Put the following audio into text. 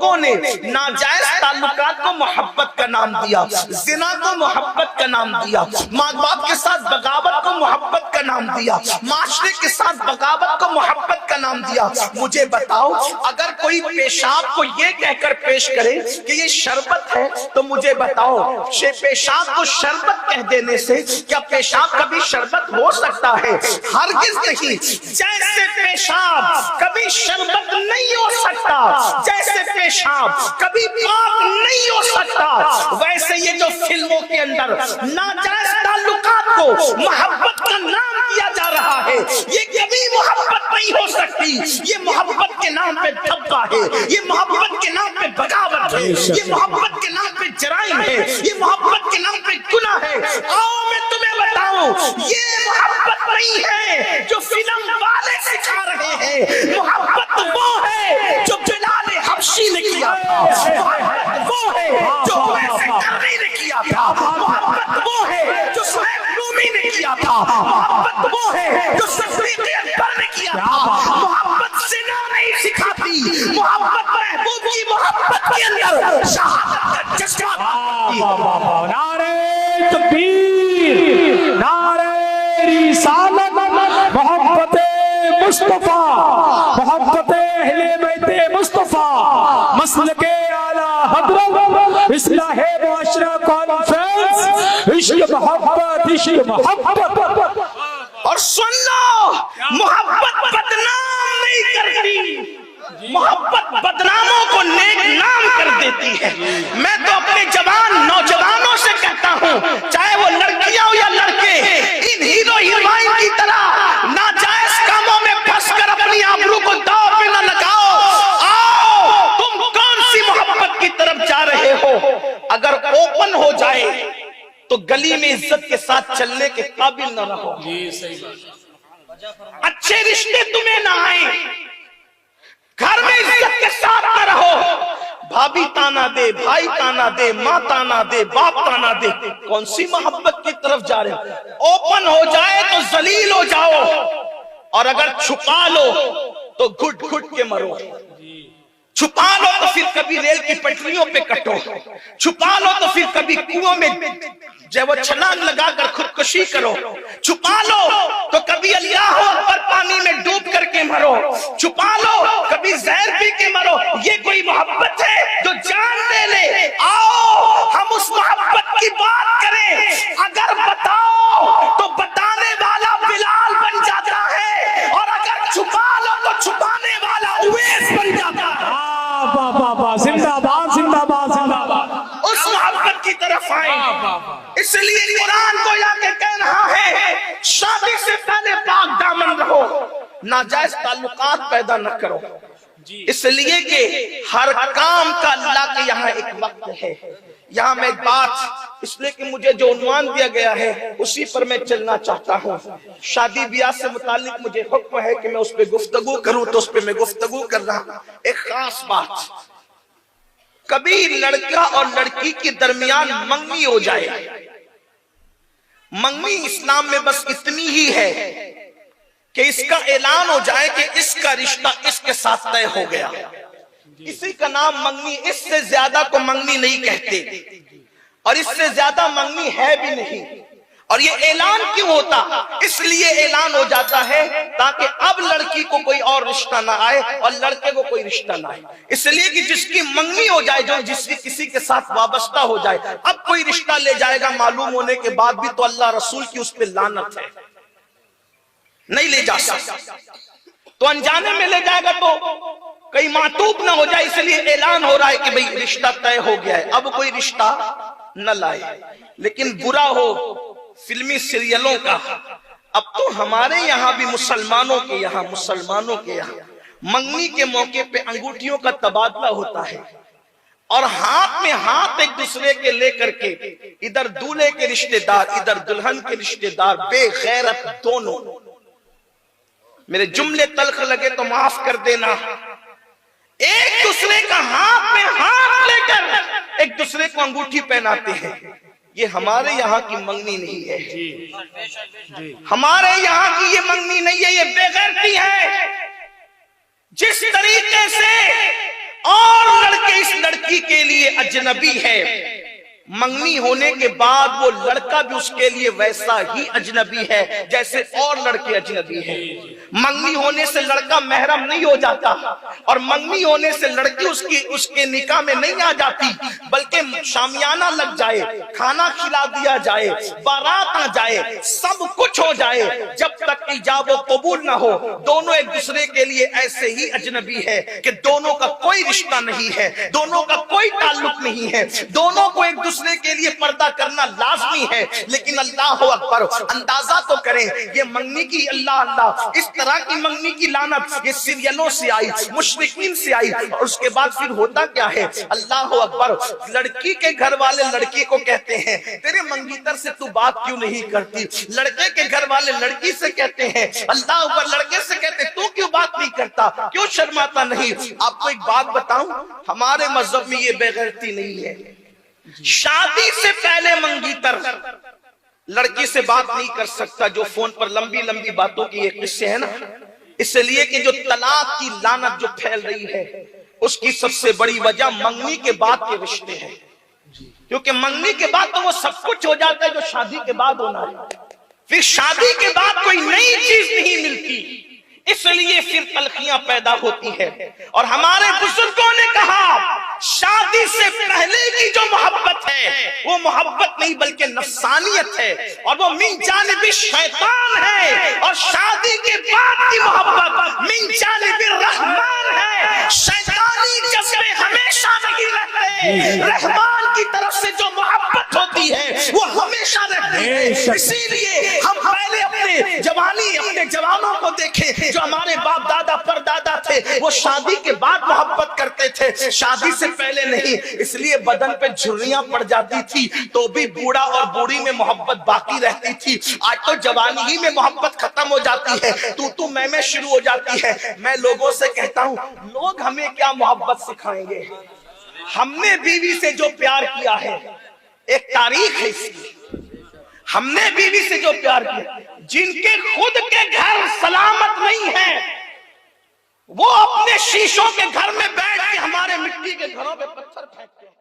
لوگوں نے ناجائز تعلقات کو محبت کا نام دیا، زنا کو محبت کا نام دیا، ماں باپ کے ساتھ بغاوت کو محبت کا نام دیا، معاشرے کے ساتھ بغاوت کو محبت کا نام دیا۔ مجھے بتاؤ اگر کوئی پیشاب کو یہ کہہ کر پیش کرے کہ یہ شربت ہے تو مجھے بتاؤ پیشاب کو شربت کہہ دینے سے کیا پیشاب کبھی شربت ہو سکتا ہے؟ ہرگز نہیں۔ جیسے پیشاب کبھی شربت نہیں ہو سکتا، جیسے پیشاب کبھی پاک نہیں ہو سکتا، ویسے یہ جو فلموں کے اندر ناجائز تعلقات کو محبت کا نام دیا جا رہا ہے، یہ کبھی محبت نہیں ہو سکتی۔ یہ محبت کے نام پہ دھبا ہے، یہ محبت کے نام پہ بغاوت ہے، یہ محبت کے نام پہ جرائم ہے، یہ محبت کے نام پہ گناہ ہے۔ آؤ میں تمہیں بتاؤں، یہ محبت نہیں ہے جو فلم والے سکھا رہے ہیں، محبت وہ ہے جو بلال حبشی نے کیا تھا، محبت وہ ہے جو ویسے کرنی نے کیا تھا، محبت وہ ہے جو صہیب رومی نے کیا تھا، محبت وہ ہے جو صدیق اکبر نے کیا تھا۔ محبت زنا نہیں سکھاتی، محبت محبوب کی محبت کے اندر شہادت کا جذبہ آتی ہے۔ نعرہ تکبیر، نعرہ رسالت، محبت مصطفیٰ، محبت اہل بیت مصطفیٰ، مسلک اعلیٰ حضرت اصلاح معاشرہ کانفرنس، عشق محبت، عشق محبت۔ اور سن لو، محبت بدنام نہیں کرتی، محبت بدناموں کو نیک نام کر دیتی ہے۔ میں تو اپنے جوان نوجوانوں سے کہتا ہوں، چاہے وہ لڑکیاں ہو یا لڑکے، ان ہیرو ہیروئن کی طرح ناجائز کاموں میں پھنس کر اپنی آبرو کو داؤ پہ نہ لگاؤ۔ آؤ، تم کون سی محبت کی طرف جا رہے ہو؟ اگر اوپن ہو جائے تو گلی میں عزت کے ساتھ چلنے کے قابل نہ رہو، اچھے رشتے تمہیں نہ آئیں، گھر میں عزت کے ساتھ نہ رہو، بھابی تانا دے، بھائی تانا دے، ماں تانا دے، باپ تانا دے، کون سی محبت کی طرف جا رہے ہو؟ اوپن ہو جائے تو ذلیل ہو جاؤ، اور اگر چھپا لو تو گھٹ گھٹ کے مرو۔ چھپا لو تو پھر کبھی ریل کی پٹریوں پہ کٹو، چھپا لو تو پھر کبھی کنویں میں جب وہ چھلانگ لگا کر خودکشی کرو، چھپا لو تو کبھی اللہ اکبر پانی میں ڈوب کر کے مرو، چھپا لو کبھی زہر پی کے مرو۔ یہ کوئی محبت ہے جو جان دے لے؟ آؤ ہم اس محبت کی بات کریں۔ اگر بتاؤ تو بتانے والا بلال بن جاتا ہے، اور اگر چھپا لو تو چھپانے والا اویس بن جاتا ہے۔ زندہ باد، زندہ باد، زندہ باد۔ اس محبت کی طرف آئیں۔ اس لیے قرآن کو یا کہ کہہ رہا ہے شادی سے پہلے پاک دامن رہو، ناجائز تعلقات پیدا نہ کرو، اس لیے کہ ہر کام کا اللہ کے یہاں ایک وقت ہے۔ یہاں میں ایک بات، اس لیے کہ مجھے جو عنوان دیا گیا ہے اسی پر میں چلنا چاہتا ہوں۔ شادی بیاہ سے متعلق مجھے حکم ہے کہ میں اس پہ گفتگو کروں، تو اس پہ میں گفتگو کر رہا ہوں۔ ایک خاص بات، کبھی لڑکا اور لڑکی کے درمیان منگنی ہو جائے، منگنی اسلام میں بس اتنی ہی ہے کہ اس کا اعلان ہو جائے کہ اس کا رشتہ اس کے ساتھ طے ہو گیا، اسی کا نام منگنی۔ اس سے زیادہ کو منگنی نہیں کہتے، اور اس سے زیادہ منگنی ہے بھی نہیں۔ اور یہ اعلان کیوں ہوتا؟ اس لیے اعلان ہو جاتا ہے تاکہ اب لڑکی کو کوئی اور رشتہ نہ آئے اور لڑکے کو کوئی رشتہ نہ آئے، اس لیے کہ جس کی منگنی ہو جائے، جو جس کی کسی کے ساتھ وابستہ ہو جائے، اب کوئی رشتہ لے جائے گا معلوم ہونے کے بعد بھی تو اللہ رسول کی اس پہ لعنت ہے، نہیں لے جا سکتا۔ تو انجانے میں لے جائے گا تو کئی معتوب نہ ہو جائے، اس لیے اعلان ہو رہا ہے کہ بھئی رشتہ طے ہو گیا ہے، اب کوئی رشتہ نہ لائے۔ لیکن برا ہو فلمی سیریلوں کا، اب تو ہمارے یہاں بھی مسلمانوں کے یہاں منگنی کے موقع پہ انگوٹھیوں کا تبادلہ ہوتا ہے، اور ہاتھ میں ہاتھ ایک دوسرے کے لے کر کے، ادھر دولہے کے رشتہ دار ادھر دلہن کے رشتہ دار، بے غیرت دونوں۔ میرے جملے تلخ لگے تو معاف کر دینا، ایک دوسرے کا ہاتھ میں ہاتھ لے کر ایک دوسرے کو انگوٹھی پہناتے ہیں۔ یہ ہمارے یہاں کی منگنی نہیں ہے، ہمارے یہاں کی یہ منگنی نہیں ہے، یہ بے غیرتی ہے۔ جس طریقے سے اور لڑکے لڑکی کے لیے اجنبی ہے، منگنی ہونے کے بعد وہ لڑکا بھی اس کے لیے ویسا ہی اجنبی ہے جیسے اور لڑکے اجنبی ہیں۔ منگنی ہونے سے لڑکا محرم نہیں ہو جاتا، اور منگنی ہونے سے لڑکی اس کے نکاح میں نہیں آ جاتی، بلکہ شامیانہ لگ جائے، کھانا کھلا دیا جائے، بارات آ جائے، سب کچھ ہو جائے، جب تک ایجاب و قبول نہ ہو دونوں ایک دوسرے کے لیے ایسے ہی اجنبی ہے کہ دونوں کا کوئی رشتہ نہیں ہے، دونوں کا کوئی تعلق نہیں ہے، دونوں کو ایک دوسرے کے لیے پردہ کرنا لازمی ہے۔ لیکن اللہ اکبر، اندازہ تو کریں یہ منگنی کی اللہ اس طرح کی منگنی کی لعنت یہ سیریلوں سے آئی، مشرکین سے آئی، اور اس کے بعد پھر ہوتا کیا ہے؟ اللہ اکبر، لڑکی کے گھر والے لڑکی کو کہتے ہیں تیرے منگیتر سے تو بات کیوں نہیں کرتی، لڑکے کے گھر والے لڑکی سے کہتے ہیں اللہ اکبر، لڑکے سے کہتے ہیں تو کیوں بات نہیں کرتا، کیوں شرماتا نہیں۔ آپ کو ایک بات بتاؤں، ہمارے مذہب میں یہ بے غیرتی نہیں ہے۔ شادی سے پہلے منگیتر لڑکی سے بات نہیں کر سکتا، جو فون پر لمبی لمبی باتوں کی ایک قصے ہے نا، اس لیے کہ جو طلاق کی لعنت جو پھیل رہی ہے اس کی سب سے بڑی وجہ منگنی کے بعد کے رشتے ہیں، کیونکہ منگنی کے بعد تو وہ سب کچھ ہو جاتا ہے جو شادی کے بعد ہونا ہے، پھر شادی کے بعد کوئی نئی چیز نہیں ملتی، اس لیے پھر تلخیاں پیدا ہوتی ہے۔ اور ہمارے بزرگوں نے کہا شادی سے پہلے کی جو محبت ہے وہ محبت نہیں بلکہ نفسانیت ہے، اور وہ من جانب شیطان ہے، اور شادی کے بعد کی محبت من جانب الرحمن ہے۔ شیطانی جذبے ہمیشہ نہیں رہتے، رحمان کی طرف سے جو محبت ہوتی ہے وہ ہمیشہ رہتی ہے۔ اسی لیے ہم پہلے اپنے جوانی، اپنے جوانوں کو دیکھیں جو ہمارے باپ دادا پر دادا تھے، وہ شادی کے بعد محبت کرتے تھے، شادی سے پہلے نہیں، اس لیے بدن پہ جھریاں پڑ جاتی تھی تو بھی بوڑھا اور بوڑھی میں محبت باقی رہتی تھی۔ آج تو جوانی ہی میں محبت ختم ہو جاتی ہے، تو میں شروع ہو جاتی ہے۔ میں لوگوں سے کہتا ہوں لوگ ہمیں کیا محبت سکھائیں گے؟ ہم نے بیوی سے جو پیار کیا ہے ایک تاریخ ہے اس کی، ہم نے بیوی سے جو پیار کیا، جن کے خود کے گھر سلامت نہیں ہیں وہ اپنے شیشوں کے گھر میں بیٹھ کے ہمارے مٹی کے گھروں پہ پتھر پھینکتے ہیں۔